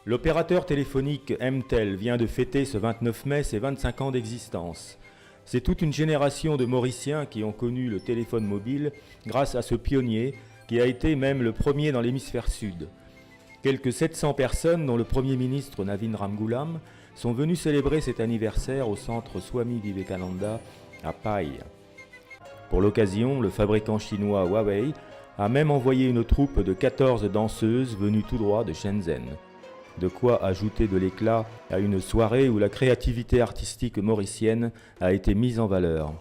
L'opérateur téléphonique MTEL vient de fêter ce 29 mai ses 25 ans d'existence. C'est toute une génération de Mauriciens qui ont connu le téléphone mobile grâce à ce pionnier qui a été même le premier dans l'hémisphère sud. Quelques 700 personnes, dont le Premier ministre Navin Ramgoolam, sont venues célébrer cet anniversaire au centre Swami Vivekananda à Pai. Pour l'occasion, le fabricant chinois Huawei a même envoyé une troupe de 14 danseuses venues tout droit de Shenzhen. De quoi ajouter de l'éclat à une soirée où la créativité artistique mauricienne a été mise en valeur.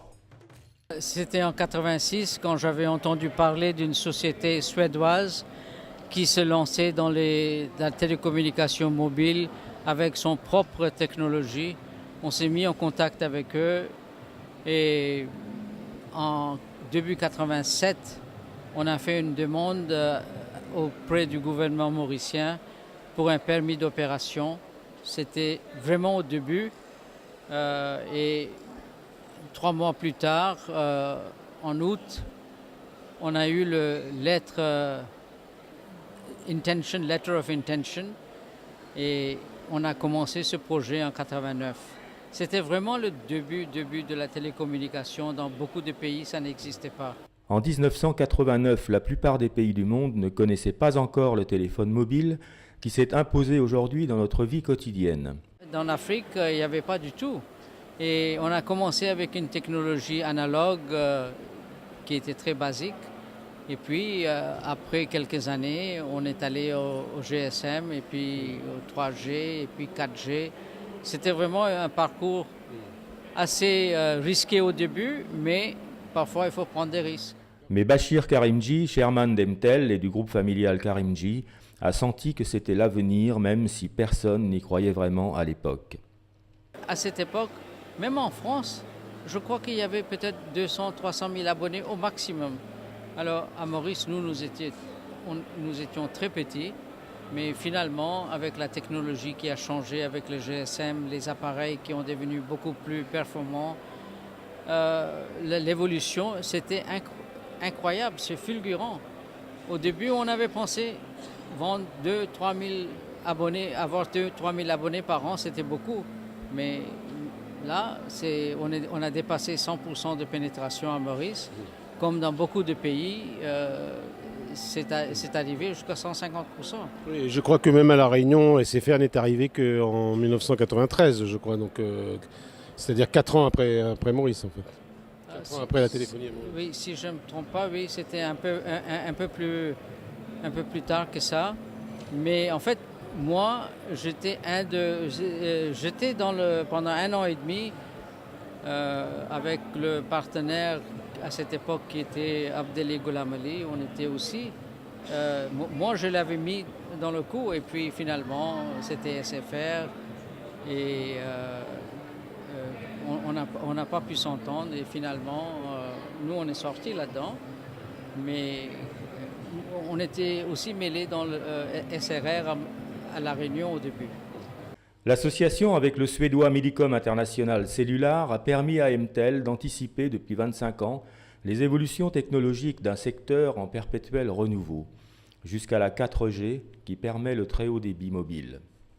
C'était en 86 quand j'avais entendu parler d'une société suédoise qui se lançait dans la télécommunication mobile avec son propre technologie. On s'est mis en contact avec eux et en début 87, on a fait une demande auprès du gouvernement mauricien pour un permis d'opération. C'était vraiment au début et 3 mois plus tard, en août, on a eu le letter of intention et on a commencé ce projet en 89. C'était vraiment le début de la télécommunication. Dans beaucoup de pays, ça n'existait pas. En 1989, la plupart des pays du monde ne connaissaient pas encore le téléphone mobile qui s'est imposé aujourd'hui dans notre vie quotidienne. Dans l'Afrique, il n'y avait pas du tout. Et on a commencé avec une technologie analogue qui était très basique. Et puis, après quelques années, on est allé au GSM, et puis au 3G, et puis 4G. C'était vraiment un parcours assez risqué au début, mais parfois il faut prendre des risques. Mais Bachir Karimji, chairman d'Emtel et du groupe familial Karimji, a senti que c'était l'avenir, même si personne n'y croyait vraiment à l'époque. À cette époque, même en France, je crois qu'il y avait peut-être 200-300 000 abonnés au maximum. Alors à Maurice, nous étions très petits, mais finalement, avec la technologie qui a changé, avec le GSM, les appareils qui ont devenu beaucoup plus performants, l'évolution, c'était incroyable, c'est fulgurant. Au début, on avait pensé vendre 2-3 000 abonnés, avoir 2-3 000 abonnés par an, c'était beaucoup. Mais là, on a dépassé 100% de pénétration à Maurice. Comme dans beaucoup de pays, c'est arrivé jusqu'à 150%. Oui, je crois que même à La Réunion, SFR n'est arrivé qu'en 1993, je crois. Donc, c'est-à-dire 4 ans après Maurice, en fait. 4 ans après la téléphonie. Oui, si je ne me trompe pas, oui, c'était un peu plus tard que ça. Mais en fait, moi, j'étais pendant 1 an et demi avec le partenaire à cette époque qui était Abdelli Ghulam Ali. On était aussi. Moi, je l'avais mis dans le coup et puis finalement, c'était SFR et on n'a pas pu s'entendre et finalement, nous, on est sortis là-dedans. Mais on était aussi mêlés dans le SRR à La Réunion au début. L'association avec le suédois Millicom International Cellular a permis à MTEL d'anticiper depuis 25 ans les évolutions technologiques d'un secteur en perpétuel renouveau, jusqu'à la 4G qui permet le très haut débit mobile.